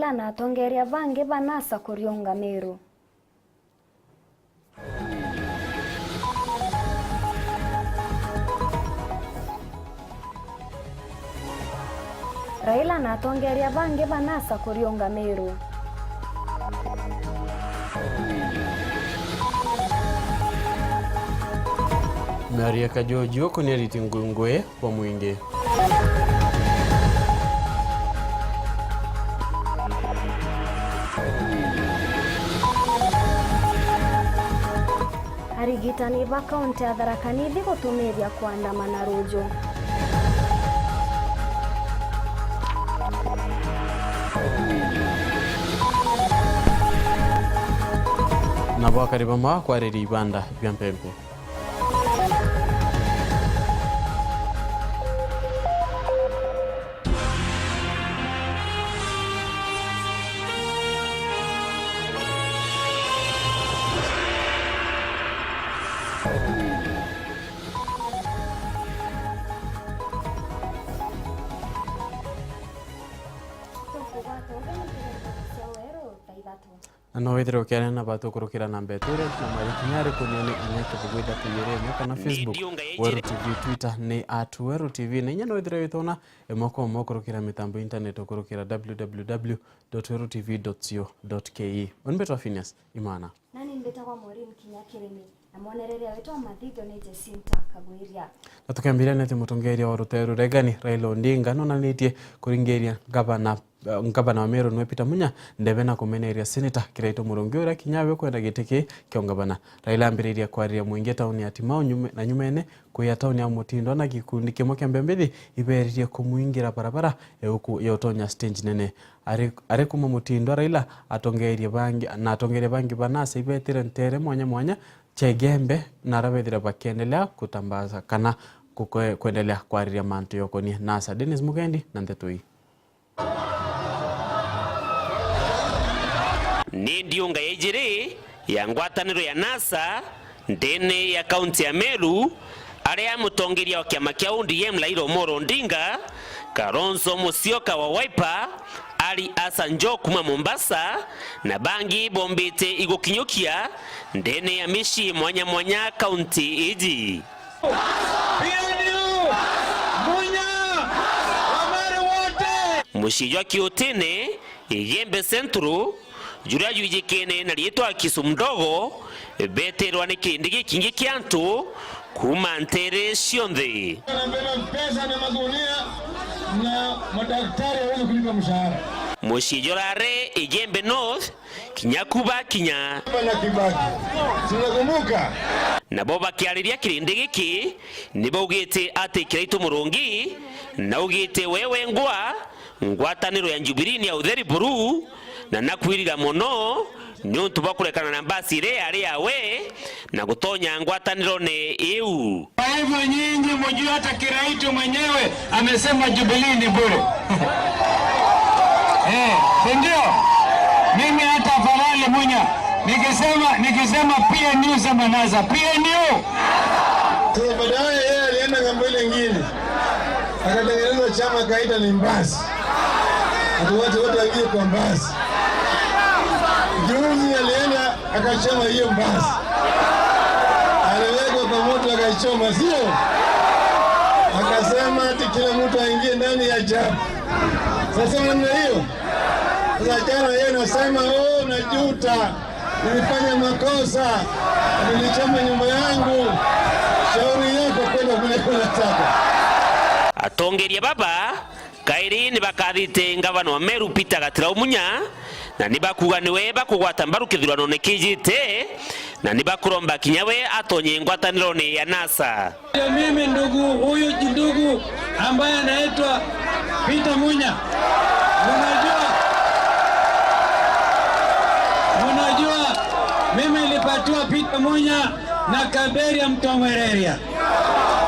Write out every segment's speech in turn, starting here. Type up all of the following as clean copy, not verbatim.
Raila na atongeria bangi banasa kurionga Meru. Raila na atongeria bangi banasa kurionga Meru. Maria Kajojo kuniariti ngungwe kwa mwingi. Arigitani ba kaunti ya Tharaka Nithi gutumiria kuandamana rujo. Nabo karibama kwa reri ibanda bya mpempe. No withero kera na batu kurukira na mbeture na marikinyari kunyoni anyake bugwida tuyere mwaka na Facebook Weru TV Twitter ni @Weru TV na nyano withero itona emoko kurukira mitambo internet kurukira www.werutv.co.ke onbeto Phineas Imana nani mbeta kwa Maureen Kinyakirimi na monereria wetu mathigo ni Jacinta Kagwiria na tukambira nete mutongeria wa Ruteru Regani Raila Odinga nona nitie kuringeria gavana wa Meru nwe Peter Munya ndebe na kumeneria senator Kiraito Murungi ura kinyawe kwenda giteke kiongabana Raila ambiriria kwaria muingia tauni ya Timau na nyumene kuya tauni ya Mutindo na gikundi kimo kiambembethi iberiria kumuingira barabara euku ya utonya stage nene are kuma Mutindo Raila atongeria bangi banasa ibetire ntere mwanya chegembe na rabethira bakendelea kutambaza kana kuendelea kwaria mantu yokoni nasa Dennis Mugendi na Ndetui ni ndiunga yejere ya ngwataniro ya NASA ndene ya kaunti ya Meru aria mutongeria wa kiama kia ODM Raila Amolo Odinga Kalonzo Musyoka wa Wiper Ali Hassan Joho kuma Mombasa na bangi bombete igukinyokia ndene ya mishi mwanya kaunti iji mushijwa kiotene Yembe Centro Juria Juijekene na lietwa Kisumdogo beterwa ni kindi kingi kiantu kuma ntere sionthe pesa na magunia na madaktari waweze kulipa mshahara mushijorare Yembe North Kinyakuba Kinya na Kibaki tunakumbuka na boba kiariria kirindi giki nibaugite ati Kiraito Murungi na ugite wewe ngwataniro ya Jubilee ya Utheri Buru na nakwirira muno nyuntu bakurekana na basi ile ari yawe na gutonya ngwataniro ne EU. Kwa hivyo nyinyi mjue hata Kiraito mwenyewe amesema Jubilee ni bure. Ndio. Mimi hata Farale Munya nikisema PNU sema NASA PNU. Sasa baadaye yeye alienda ngambo ile nyingine. Akatengeneza chama kaita ni Mbasi. Watu waingie kwa Mbasi. Juzi alienda akachoma hiyo Mbasi. Aliwekwa kwa moto akaichoma, sio? Akasema ati kila mtu aingie ndani ya chama. Sasa mwana hiyo. Sasa jana yeye anasema najuta. Nilifanya makosa. Nilichoma nyumba yangu. Shauri yako kwenda kule unataka. Atongeria baba kairi ni bakathite ngavana wa Meru Peter Gatira Munya na nibakuga niwe bakugwata mbaru kithurano nikijite na nibakuromba kinyawe atonye ngwataniro ni ya NASA. Mimi ndugu ambaye anaitwa Peter Munya, unajua mimi nilipatiwa Peter Munya na Kaberia Mtomwereria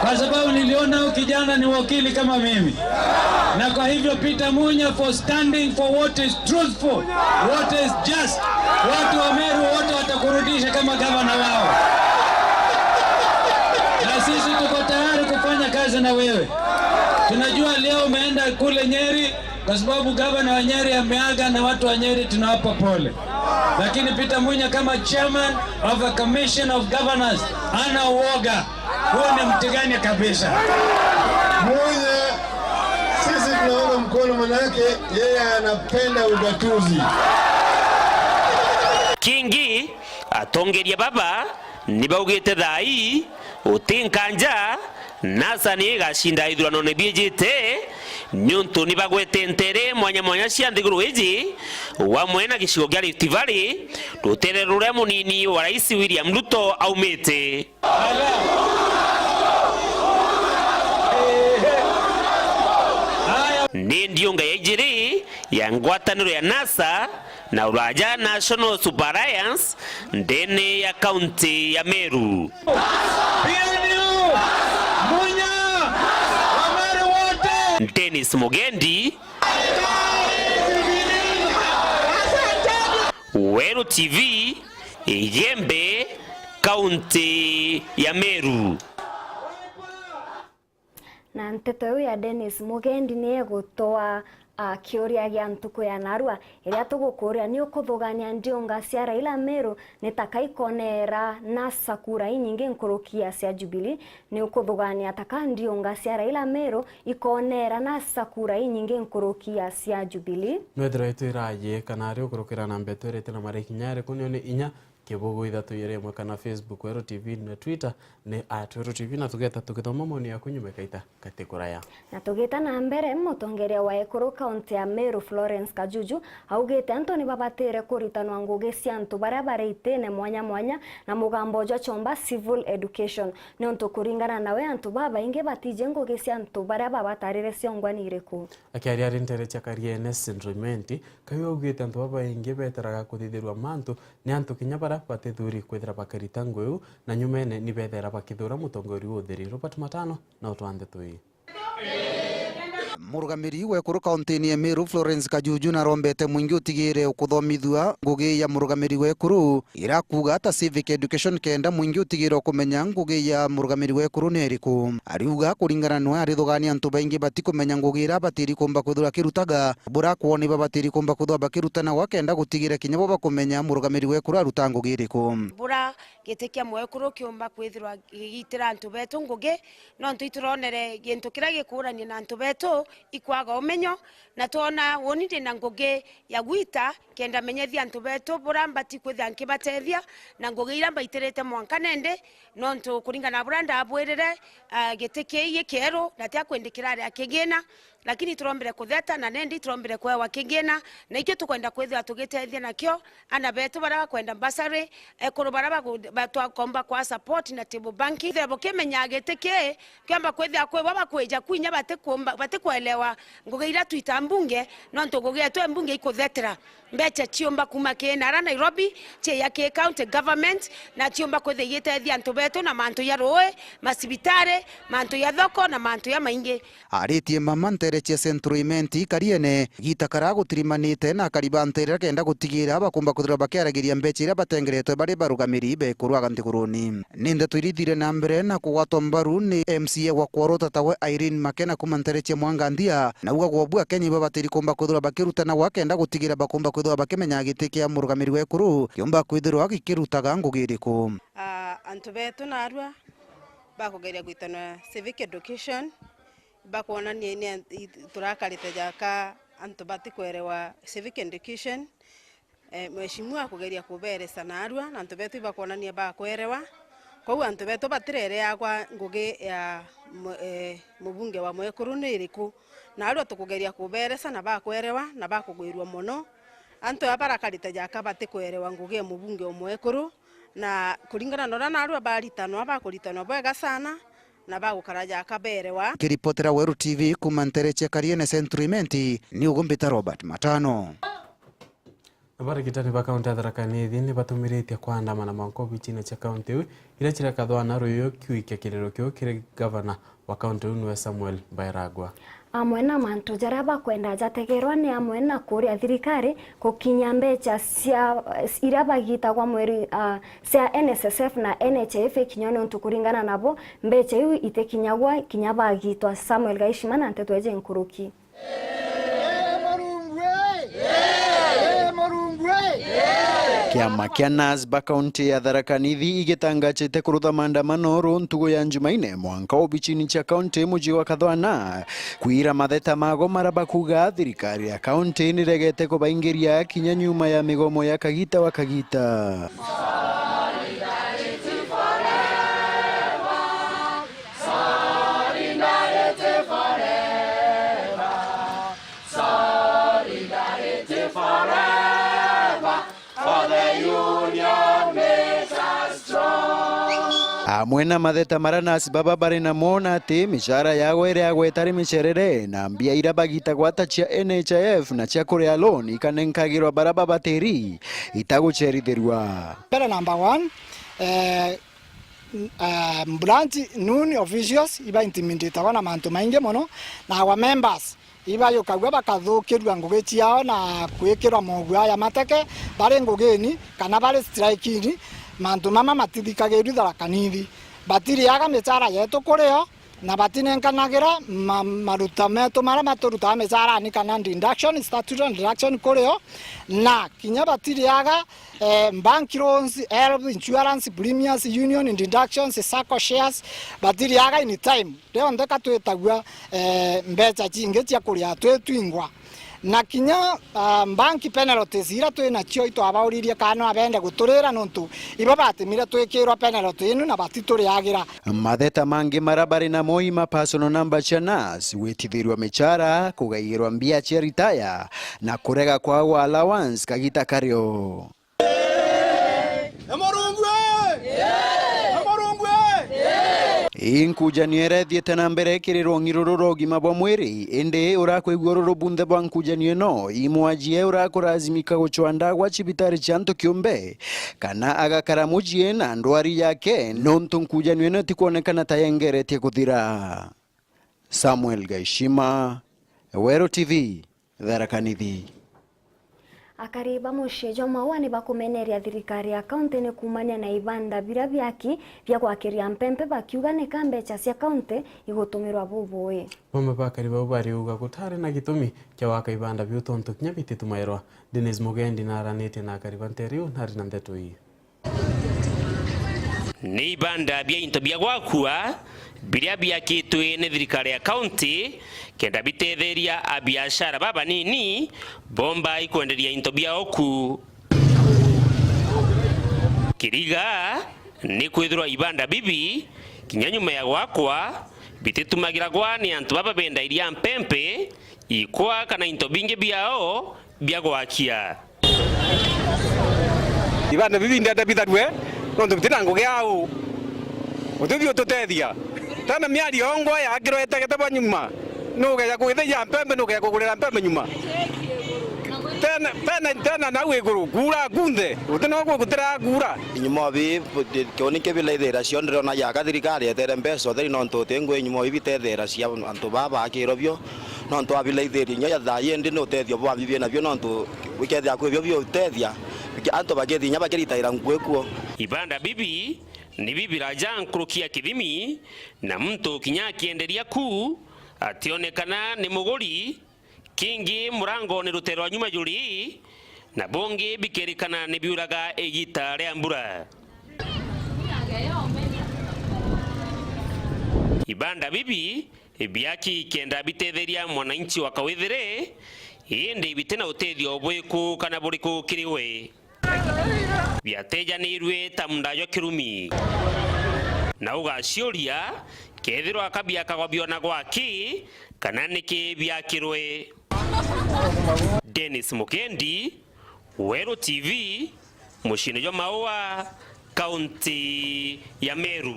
kwa sababu niliona huyu kijana ni wakili kama mimi, na kwa hivyo Peter Munya for standing for what is truthful, what is just. Watu wa Meru wote watakurudisha kama gavana wao, na sisi tuko tayari kufanya kazi na wewe. Tunajua leo umeenda kule Nyeri kwa sababu gavana wa Nyeri ameaga na watu wa Nyeri tunawapa pole. Lakini Peter Munya kama chairman of a commission of governors ana uoga. Huo ni mtigani kabisa. Munya sisi tunaona mkono, manake yeye anapenda ugatuzi. Kingi atongeria baba nibaugite thai utinkanja nasa ni gashinda ithurano ne bijite nyuntu nibagwete ntere mwanya cia ndiguru iji wamwe na gicigo gya Rift Valley rutere ruria munini wa Rais William Ruto aumite. Ni ndiunga ya ijiri ya ngwataniro ya NASA na Uraja National Super Alliance ndene ya kaunti ya Meru. Dennis Mugendi, Weru TV, Yembe, kaunti ya Meru. Na nteto ya Dennis Mugendi ni egutoa kioria gia ntuko ya narua iria tugukuria ni ukuthugania ndionga cia Raila Meru nitakaikonera na sakura inyingi nkurukia cia Jubilee ni ukuthugania taka ndionga cia Raila Meru ikonera na sakura inyingi nkurukia cia Jubilee nwethira itiraye kana ari ukurukira na mbeto irete na marekinyare kunyo ni inya kibugu ithatu yeremwe kana Facebook Weru TV na Twitter ni @Weru TV na tugeta tukithoma maoni yaku nyumekaita kategoraya na tugeta na mbere mutongeria wa Ekuru kaunti ya Meru Florence Kajuju augite Anthony babatire kuritanwa ngugi cia antu baria bareitene mwanya na mugambo jo chomba civil education ni onto kuringana nawe antu baba inge batije ngugi cia antu baria babatarire ciongwani iriku akiaria rintere cha Kariene Syndrome kayo augite antu baba inge beteraga kuthithirwa mantu ni antu kinya batithuri kwethera bakarita ngweu na nyumene ni bethera bakithura mutongori uthiri Robert Matano na utwande tui. Murugamiri wa Ekuru kaunti ya Meru Florence Kajuju na rombete mwingi utigire ukuthomithua ngugi ya murugamiri wa Ekuru irakuga ta civic education kenda mwingi utigire kumenya ngugi ya murugamiri wa Ekuru neriku ariuga kuringana no arithugani antu baingi batikumenya ngugi ira batiri kumba kuthura kirutaga bura kuoni babatiri kumba kuthwa bakirutana wakenda gutigire kinya bo bakumenya murugamiri wa Ekuru aruta ngugi iriku bura gitekia mu Ekuru kiumba kwithirwa gitira antu betu ngugi no ntituronere gintu kira gikurani na antu betu ikwaga umenyo na tona wonire na ngugi ya gwita kenda menyethia antu betu bura mbati kwithia nkibatethia na ngugi ira mbaitirete mwankanende no ntu kuringana bura ndabwirire gitekia yekero na tia kwendikira ari akigina lakini turombere kutheta na nendi turombere kwa kigina na ikyo tukwenda kwithia tugitethia nakyo ana betu bara kwenda basari Ekuru bara batwakomba kwa support na table banki thebo kemenya giteke kwamba kwithia kwe baba kweja kwinya batekwelewa ngugi ira twita mbunge no ntugugia twe mbunge ikuthetera mbecha chiomba kuma Kenara Nairobi che ya ke county government na chiomba kwithia gitethia antu betu na mantu ya roe masibitare mantu ya thoko na mantu ya maingi aritie mamantere che centroimenti Kariene gitakara gutirimanite na karibantere kenda gutigira bakumba kuthura bakiaragiria mbecha ira batengeretwe bari barugamiri be kurwaga ntiguruni ninde twirithire na mbere na kugwatwa mbaru ni MCA wa Kwarota tawe Irene Makena kumantere che Mwangandia na uga gobua Kenya babatiri kumba kuthura bakirutana wakenda gutigira bakumba kuthura bakimenya gitikia murugamiri wa Ekuru kiumba kwithirwa gikirutaga ngugi iriku antu betu narua bakugeria gwitana civic education bakuona ni turakarite jaka antu batikwerewa civic education mheshimiwa kugeria kuberesa narua na antu betu bakuona ni bakwerewa kwa antu betu batirere yakwa ngugi ya mubunge wa Ekuru ni iriku narua tukugeria kuberesa na bakwerewa na bakugwirwa muno antu abarakarite jaka batikwerewa ngugi ya mubunge wa Ekuru na kuringana na narua baritanwa bakuritanwa bwega sana na bagukaraja akaberewa. Kiripotera Weru TV kumantere cha Kariene Centroimenti ni ugumbita Robert Matano. Habari kitani ba kaunti ya Tharaka Nithi ni batumiritie kwandamana mankobi chine cha kaunti yu ira chira kathwa na ruyo kiuikia kirero kyo kire governor wa kaunti yu Samuel Bairagwa. Amwe na mantu jara bakwenda jategerwa ni amwe na kuria thirikari kukinya mbecha cia ira bagita kwa mweri cia NSSF na NHIF kinyone untu kuringana nabo mbecha yu itekinyagwa kinya bagitwa Samuel Gaishima na ntetweje nkuruki Kiama kia NASBA kaunti ya Tharaka Nithi igitangachite kurutha maandamano ntugu ya Jumaine mwanka obichini cha kaunti muji wa Kathwana kwira matheta mago maraba kuga thirikari ya kaunti niregete kubaingiria kinya nyuma ya migomo ya Kagita wa Kagita. Amwena matheta maranas baba barina mona ati mishara yago ire yago etari misherere na mbia ira bagita gwata chia NHIF na chia kurea loan ikanenkagirwa baraba bateri itagucherithirwa. Number 1, branch noon officials iba intimidate wana mantu maingi mono na our members iba yokagwa bakathukirwa ngugi ciao na kwikirwa mogwa ya mateke bari ngugini kana bari strike mantu mama matithikagirwi Tharaka Nithi batiri yaga micara yetu kurio na batinenganagira maruta metu mara maturuta micara ni kana deduction statutory deduction kurio na kinya batiri yaga bank loans, health insurance, premiums, union deductions, sacco shares batiri yaga in time leo ndeka twetagwa mbeca cingi cia kuria twetwingwa na kinya bank penalties ira twina cio ito abauririe kana abende guturira nontu iba batimire twikirwa penalty inu na batituriagira. Matheta mangi marabari na moima personal number cha NAS witithirwa michara kugairwa mbia cia retire na kurega kwa allowance Kagita kario. Inkuja nierethite na mbere kirirwo ngirururo gima bwa mwiri indi urakwigwa ruru bunthe bwa nkujanio no imwajie urakurazimika guchwanda gwa cibitari cia ntu kiumbe kana agakara mujie na ndwari yake nontu nkujanio no tikuonekana tayengeretie kuthira. Samuel Gaishima, Wero TV, Tharaka Nithi. Akariba mushejo mawani bakumeneria thirikari ya kaunti ni kumania na ibanda bira byaki bya gwakiria mpempe bakiuga ni kambecha cia kaunti igutumirwa bubui. Mama bakariba bari uga gutare na gitumi kya waka ibanda byutonto kinya bititumairwa. Dennis Mugendi na aranete na akariba nteriu nari na ndeto hii. Ni ibanda bya into bya gwakua biria byakitwe ni thirikari ya kaunti kenda bitetheria abiashara baba nini bomba ikwenderia into bya oku kiriga ni kwithirwa ibanda bibi kinya nyuma ya gwakwa bititumagira gwani antu baba benda iria mpempe ikwa kana into bingi byao bya gwakia ibanda bibi ndata bitadwe nondo bitinango gyao utubio tutethia tana miari ongo ya agiro etegete banyuma nuga ya kwithia mpembe nuga ya kugurira mpembe nyuma tena na weguru gura gunthe utino gwo gutira gura nyuma bi kioni ke bilaithira cio ndiro na ya thirikari etere mbeca theri no ntu tengo nyuma ibitethera cia antu baba akirobio no ntu abilaithiri nya thaye ndi no tethio bwa bibie na bio no ntu wikethia kwibio bio tethia antu bagethi nya bageritaira ngwekuo. Ibanda bibi ni bibi raja nkurukia kithimi na mtu kinya kienderia ku ationekana ni muguri kingi murango ni rutero nyuma juri na bonge bikerikana ni biuraga egita ria mbura. Ibanda bibi biaki kenda bitetheria mwananchi wa Kawithere indi bitena utethio bwiku kana buriku kiriwe biateja nirwe tamdayo kirumi na ugaciuria kethirwa akabia kagobio na gwaki kana niki biakirwe. Dennis Mugendi, Wero TV, Mushinejo Maua, kaunti ya Meru.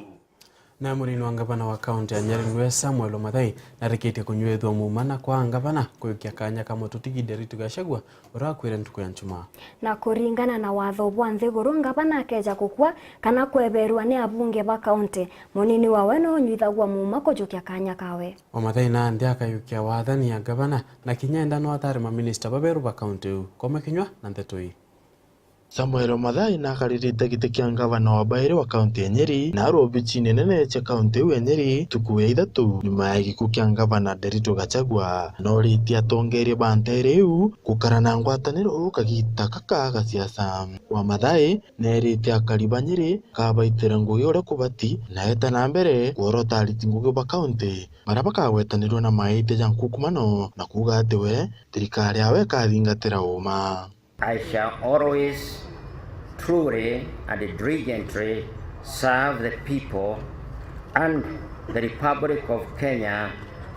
Na munini wa ngavana wa kaunti ya Nyeri niwe Samuel Omathai narikite kunywethwa mumana kwa ngavana kuikia kanya kama tutigide Ritu Gachagua urakwire ntuku ya Njumaa. Na kuringana na watho bwa Nthiguru ngavana akeja kukua kana kweberwa ni abunge ba kaunti munini wawe no nyithagwa muma kujukia kanya kawe. Omathai na ndi akayukia wathani ya ngavana na kinyenda no atare ma minister baberu ba kaunti u koma kinywa na ndeto hii. Samuel Mathai na akaririte giti kia ngavana wa Mbaere wa kaunti ya Nyeri na obici nene cia kaunti ya Nyeri tuku ya ithatu nyuma ya gikuo kia ngavana Nderitu Gachagua no ritia atongoria ba Ntere iu gukara na ngwataniro kagita kaka ga siasa. Wa Mathai nerite akariba Nyeri kabaitira ngugi uria kubati na eta na mbere kuorota ariti ngugi ba kaunti maria bakagwetanirwo na maite ja nkukumano na kuga ati we thirikari yawe kathingatira uma. I shall always truly and diligently serve the people and the Republic of Kenya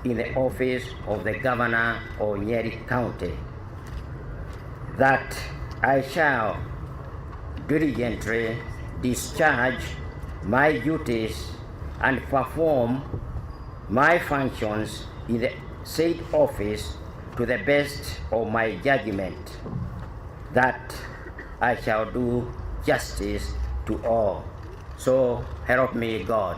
in the office of the Governor of Nyeri County. That I shall diligently discharge my duties and perform my functions in the said office to the best of my judgment. That I shall do justice to all. So help me God.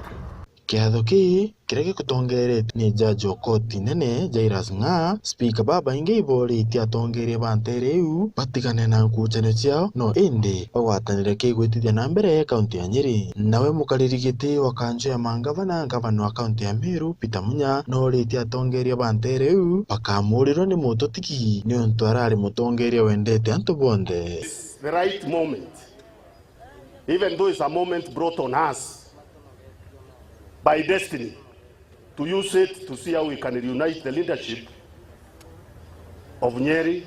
Kiatho ki kiria gikutongerete ni jaji wa koti nene Jairus Ng'aa, speaker baba ingi iborite atongeria ba Ntere iu batigane na ngucanio ciao no indi bagwatanire kigwitithia na mbere kaunti ya Nyeri. Nawe mukariri giti wa kanjo ya mangavana gavana wa kaunti ya Meru Peter Munya no rite atongeria ba Ntere iu bakamurirwo ni mutotiki ni untu arari mutongeria wendete antu bonde. The right moment, even though it's a moment brought on us by destiny, to use it to see how we can reunite the leadership of Nyeri,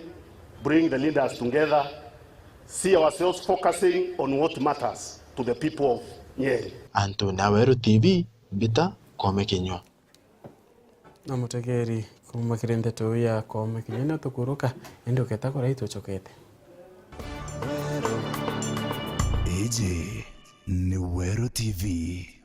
bring the leaders together, see ourselves focusing on what matters to the people of Nyeri. Anto Naweru TV, Bita Kome Kinywa. Na mutegeri kumakire ndeto ya Kome Kinywa na tukuruka ndio ketakora ito chokete. Eje ni Weru TV.